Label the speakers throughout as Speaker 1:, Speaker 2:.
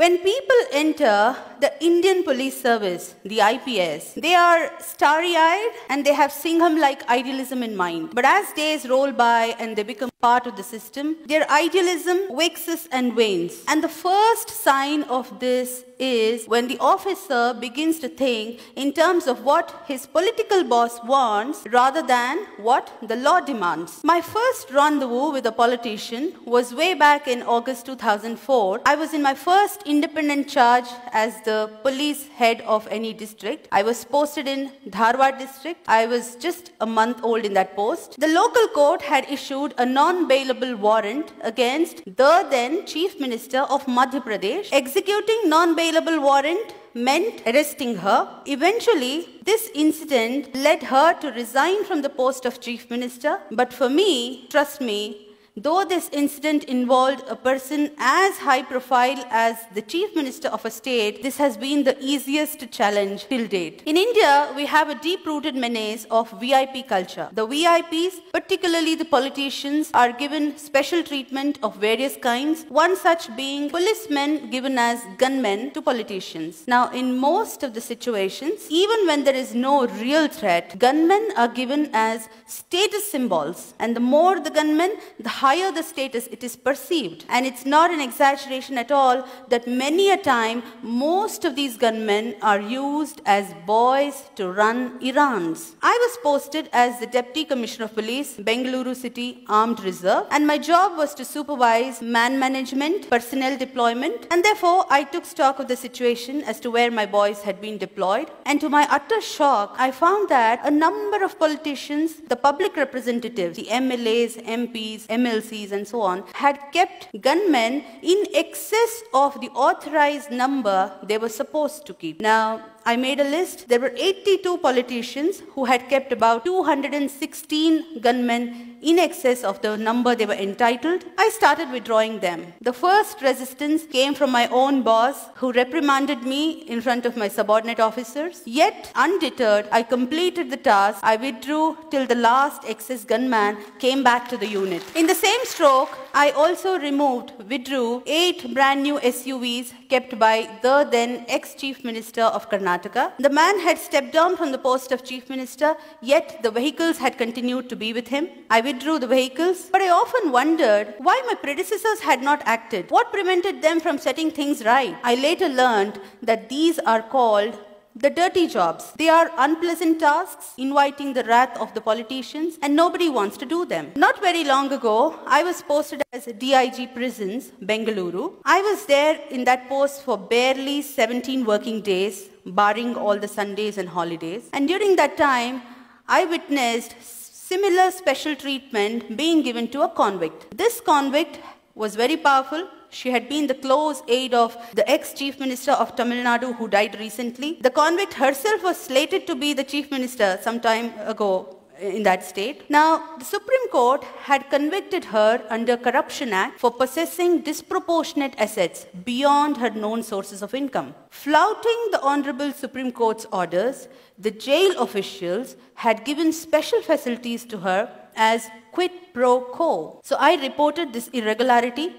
Speaker 1: When people enter the Indian Police Service, the IPS, they are starry-eyed and they have Singham-like idealism in mind. But as days roll by and they become part of the system, their idealism waxes and wanes. And the first sign of this is when the officer begins to think in terms of what his political boss wants rather than what the law demands. My first rendezvous with a politician was way back in August 2004. I was in my first independent charge as the police head of any district. I was posted in Dharwad district. I was just a month old in that post. The local court had issued a non-bailable warrant against the then Chief Minister of Madhya Pradesh. Executing non-bailable warrant meant arresting her. Eventually, this incident led her to resign from the post of Chief Minister. But for me, trust me, though this incident involved a person as high profile as the Chief Minister of a state, this has been the easiest challenge till date. In India, we have a deep-rooted menace of VIP culture. The VIPs, particularly the politicians, are given special treatment of various kinds, one such being policemen given as gunmen to politicians. Now, in most of the situations, even when there is no real threat, gunmen are given as status symbols. And the more the gunmen, the higher the status it is perceived. And it's not an exaggeration at all that many a time most of these gunmen are used as boys to run errands. I was posted as the Deputy Commissioner of Police, Bengaluru City Armed Reserve, and my job was to supervise man management, personnel deployment, and therefore I took stock of the situation as to where my boys had been deployed. And to my utter shock, I found that a number of politicians, the public representatives, the MLAs, MPs, MLCs, and so on, had kept gunmen in excess of the authorized number they were supposed to keep. Now, I made a list. There were 82 politicians who had kept about 216 gunmen in excess of the number they were entitled. I started withdrawing them. The first resistance came from my own boss, who reprimanded me in front of my subordinate officers. Yet, undeterred, I completed the task. I withdrew till the last excess gunman came back to the unit. In the same stroke, I also withdrew 8 brand new SUVs kept by the then ex-Chief Minister of Karnataka. The man had stepped down from the post of Chief Minister, yet the vehicles had continued to be with him. I withdrew the vehicles, but I often wondered why my predecessors had not acted. What prevented them from setting things right? I later learned that these are called the dirty jobs. They are unpleasant tasks, inviting the wrath of the politicians, and nobody wants to do them. Not very long ago, I was posted as DIG Prisons, Bengaluru. I was there in that post for barely 17 working days, barring all the Sundays and holidays. And during that time, I witnessed similar special treatment being given to a convict. This convict was very powerful. She had been the close aide of the ex-Chief Minister of Tamil Nadu who died recently. The convict herself was slated to be the Chief Minister some time ago in that state. Now, the Supreme Court had convicted her under Corruption Act for possessing disproportionate assets beyond her known sources of income. Flouting the Honorable Supreme Court's orders, the jail officials had given special facilities to her as quid pro quo. So I reported this irregularity.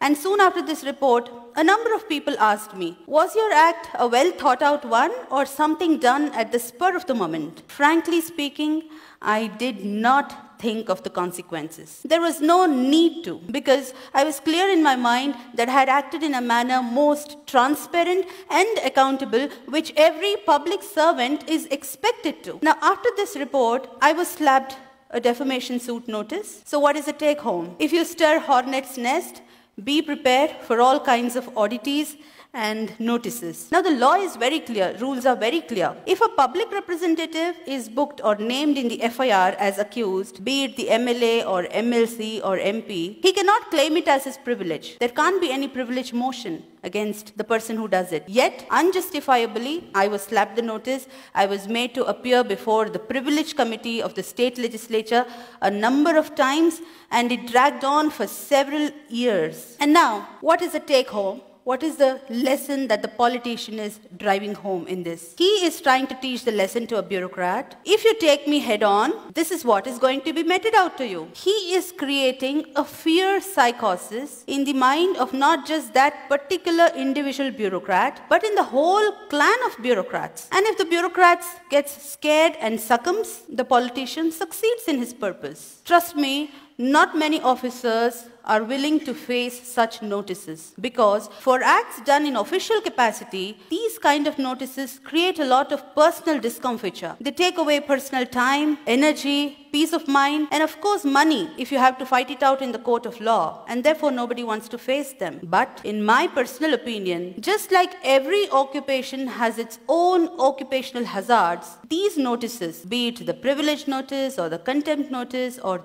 Speaker 1: And soon after this report, a number of people asked me, was your act a well thought out one or something done at the spur of the moment? Frankly speaking, I did not think of the consequences. There was no need to, because I was clear in my mind that I had acted in a manner most transparent and accountable, which every public servant is expected to. Now, after this report, I was slapped a defamation suit notice. So what is the take home? If you stir hornet's nest, be prepared for all kinds of oddities and notices. Now the law is very clear, rules are very clear. If a public representative is booked or named in the FIR as accused, be it the MLA or MLC or MP, he cannot claim it as his privilege. There can't be any privilege motion against the person who does it. Yet, unjustifiably, I was slapped the notice. I was made to appear before the privilege committee of the state legislature a number of times, and it dragged on for several years. And now, what is the take home? what is the lesson that the politician is driving home in this? He is trying to teach the lesson to a bureaucrat. If you take me head on, this is what is going to be meted out to you. He is creating a fear psychosis in the mind of not just that particular individual bureaucrat, but in the whole clan of bureaucrats. And if the bureaucrats gets scared and succumbs, the politician succeeds in his purpose. Trust me, not many officers are willing to face such notices, because for acts done in official capacity, these kind of notices create a lot of personal discomfiture. They take away personal time, energy, peace of mind, and of course money if you have to fight it out in the court of law, and therefore nobody wants to face them. But in my personal opinion, just like every occupation has its own occupational hazards, these notices, be it the privilege notice or the contempt notice or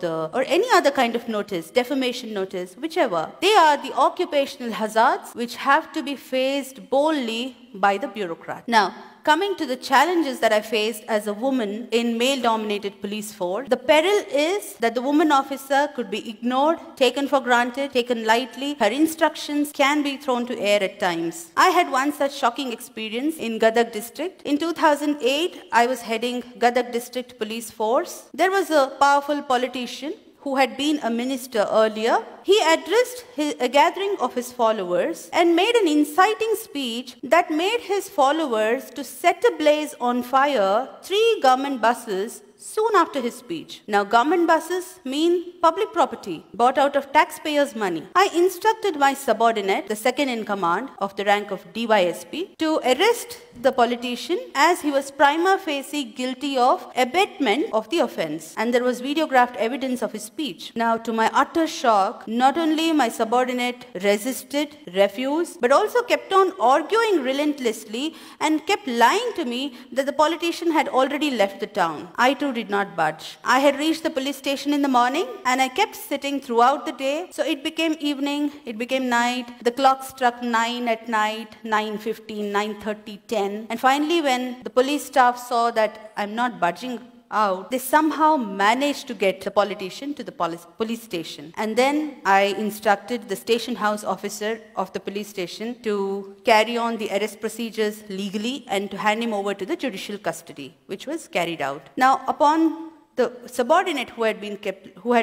Speaker 1: any other kind of notice, defamation notice, whichever, they are the occupational hazards which have to be faced boldly by the bureaucrat. Now, coming to the challenges that I faced as a woman in male-dominated police force, the peril is that the woman officer could be ignored, taken for granted, taken lightly. Her instructions can be thrown to air at times. I had one such shocking experience in Gadag district. In 2008, I was heading Gadag district police force. There was a powerful politician who had been a minister earlier. He addressed a gathering of his followers and made an inciting speech that made his followers to set ablaze on fire 3 government buses soon after his speech. Now, government buses mean public property bought out of taxpayers' money. I instructed my subordinate, the second in command of the rank of DYSP, to arrest the politician as he was prima facie guilty of abetment of the offense, and there was videographed evidence of his speech. Now, to my utter shock, not only my subordinate resisted, refused, but also kept on arguing relentlessly and kept lying to me that the politician had already left the town. I too did not budge. I had reached the police station in the morning and I kept sitting throughout the day. So it became evening, it became night. The clock struck 9 at night, 9:15, 9:30, 10. And finally, when the police staff saw that I'm not budging out, they somehow managed to get the politician to the police station. And then I instructed the station house officer of the police station to carry on the arrest procedures legally and to hand him over to the judicial custody, which was carried out. Now, upon the subordinate who had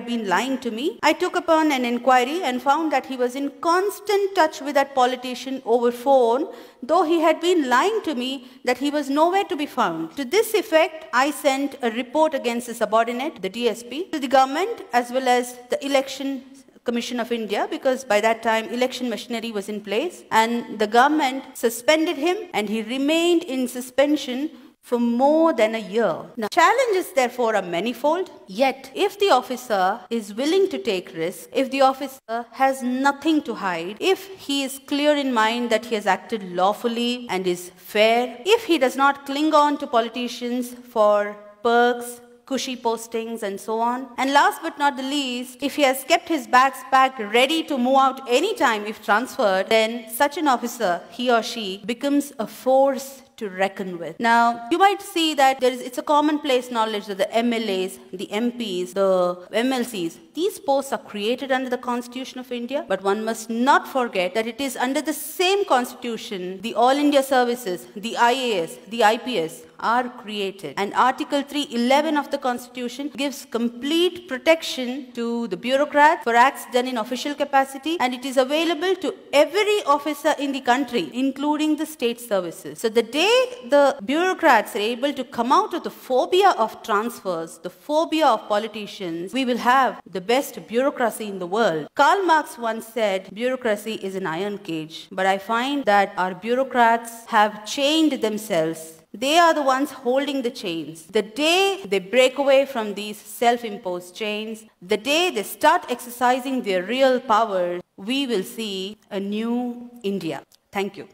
Speaker 1: been lying to me, I took upon an inquiry and found that he was in constant touch with that politician over phone, though he had been lying to me that he was nowhere to be found. To this effect, I sent a report against the subordinate, the DSP, to the government as well as the Election Commission of India, because by that time election machinery was in place, and the government suspended him and he remained in suspension for more than a year. Now, challenges therefore are manifold, yet if the officer is willing to take risks, if the officer has nothing to hide, if he is clear in mind that he has acted lawfully and is fair, if he does not cling on to politicians for perks, cushy postings and so on, and last but not the least, if he has kept his bags packed ready to move out anytime if transferred, then such an officer, he or she, becomes a force to reckon with. Now, you might see that it's a commonplace knowledge that the MLAs, the MPs, the MLCs, these posts are created under the Constitution of India, but one must not forget that it is under the same Constitution, the All India Services, the IAS, the IPS are created. And Article 311 of the Constitution gives complete protection to the bureaucrat for acts done in official capacity, and it is available to every officer in the country, including the state services. So the day the bureaucrats are able to come out of the phobia of transfers, the phobia of politicians, we will have the best bureaucracy in the world. Karl Marx once said, bureaucracy is an iron cage. But I find that our bureaucrats have chained themselves. They are the ones holding the chains. The day they break away from these self-imposed chains, the day they start exercising their real power, we will see a new India. Thank you.